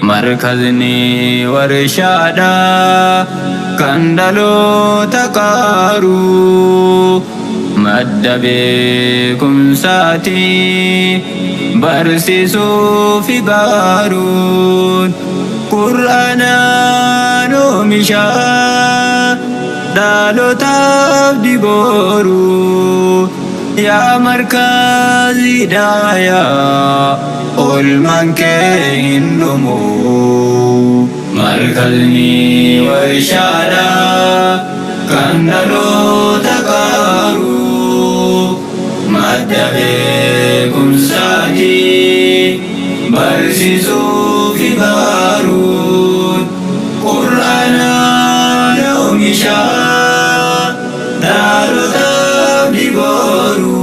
markazni warshaadha kan dhaloota qaaru madda beekumsaati barsiisuu fi baaruun qur'aanaan oomisha dhalotaaf dibooru yaa markazi hidaayaa olmaan kee hin dhumu markazni warshaadha kan dhaloota qaaru madda beekumsaati barsiisuu fi baaruun qur'aanaan oomisha dhalotaaf dibooru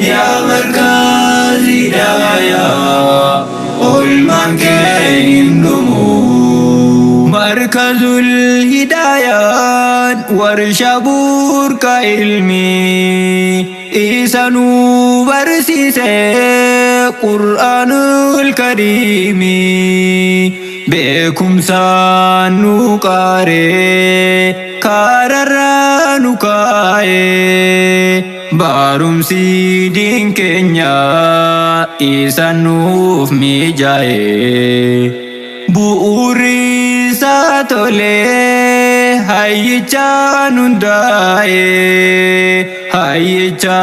yaa markazi hidaayaa olmaan kee hin dhumu markazul hidayaan warshaa burqa ilmii isanuu barsiise qur'aanul kariimii beekumsaan nu qaaree kararraa nu kaa'ee barumsi diin keenya isan nuuf mijaa'ee bu'uurri isaa tolee hayyichaan hundaa'ee hayyicha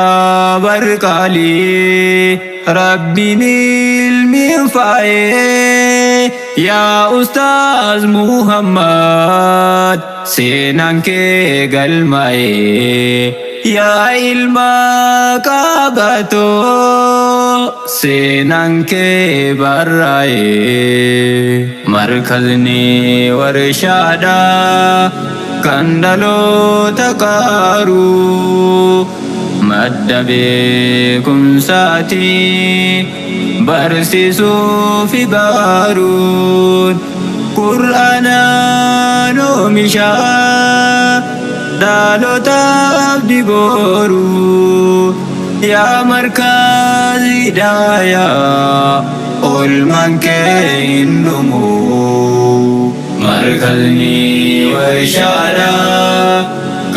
barqaalii rabbiin ilmiin faayee yaa ustaaz Muhammad seenaan kee galmaa'ee yaa ilma qabatoo seenaan kee barraa'ee markazni warshaadha kan dhaloota qaaru madda beekumsaati barsiisuu fi baaruun qur'aanaan oomisha dhalotaaf dibooru yaa markazi hidaayaa olmaan kee hin dhumu markazni warshaadha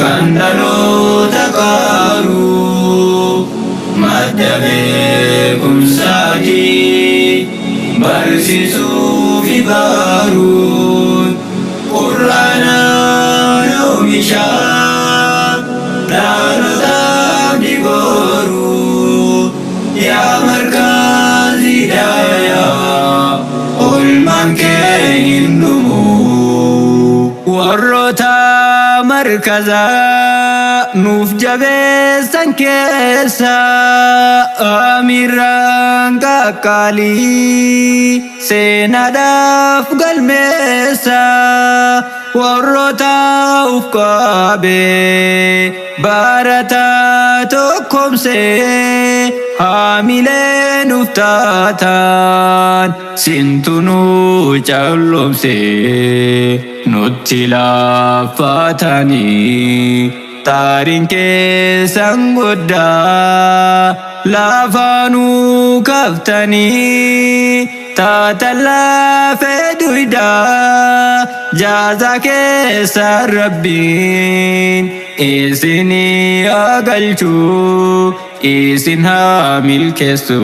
kan dhaloota qaaru madda beekumsaati barsiisuu fi baaruun qur'aanaan oomisha dhalotaaf dibooru yaa markazi hidaayaa olmaan kee hin dhumu warroota markazaa nuuf jabeessan keessa amiraan qaqqaalii seenaadhaaf galmeessa warroota uf qabee barataa tokkomsee haamilee nuuf taatan sintunuu callomsee nutti laaffatanii taariin keessan goddaa lafaanuu kaftanii taatan laafee duydaa jaaza keessan rabbiin isinii agalchuu isin haa milkeessu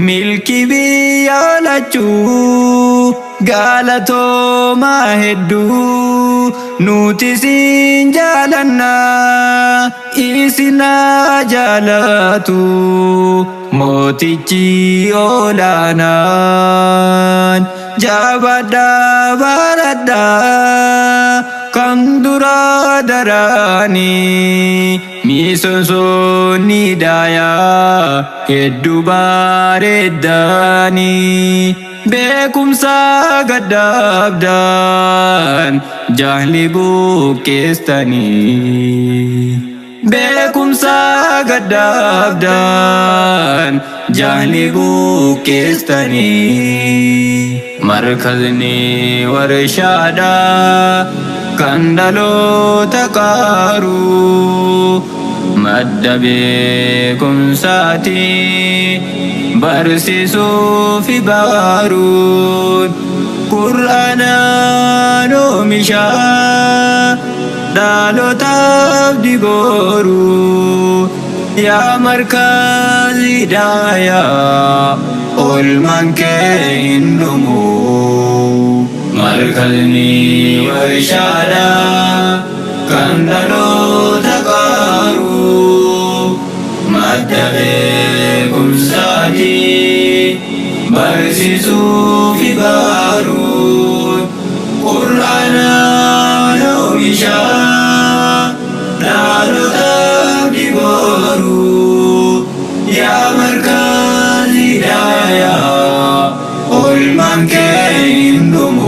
milki biyya lachuu galatoomaa hedduu nuti isin jaalanna isin haa jaalatu mootichi olaanaan jabaadhaa baradhaa kan dura daraanii misoomsonni hidaayaa hedduu bareedanii beekumsa gaddaabdaan jahli buqqeessanii beekumsa gaddaabdaan jahli buqqeessanii markazni warshaadha kan dhaloota qaaru madda beekumsaati barsiisuu fi baaruun Qur'aanaan oomishaa dhalotaaf digooruu yaa markazi hidaayaa oolmaan kee hin dhumu markazni warshaadha kan dhaloota qaaruu madda beekumsaati barsiisuu fi baaruun Qur'aanaan oomishaa dhalotaaf digooruu yaa markazi hidaayaa oolmaan kee hin dhumu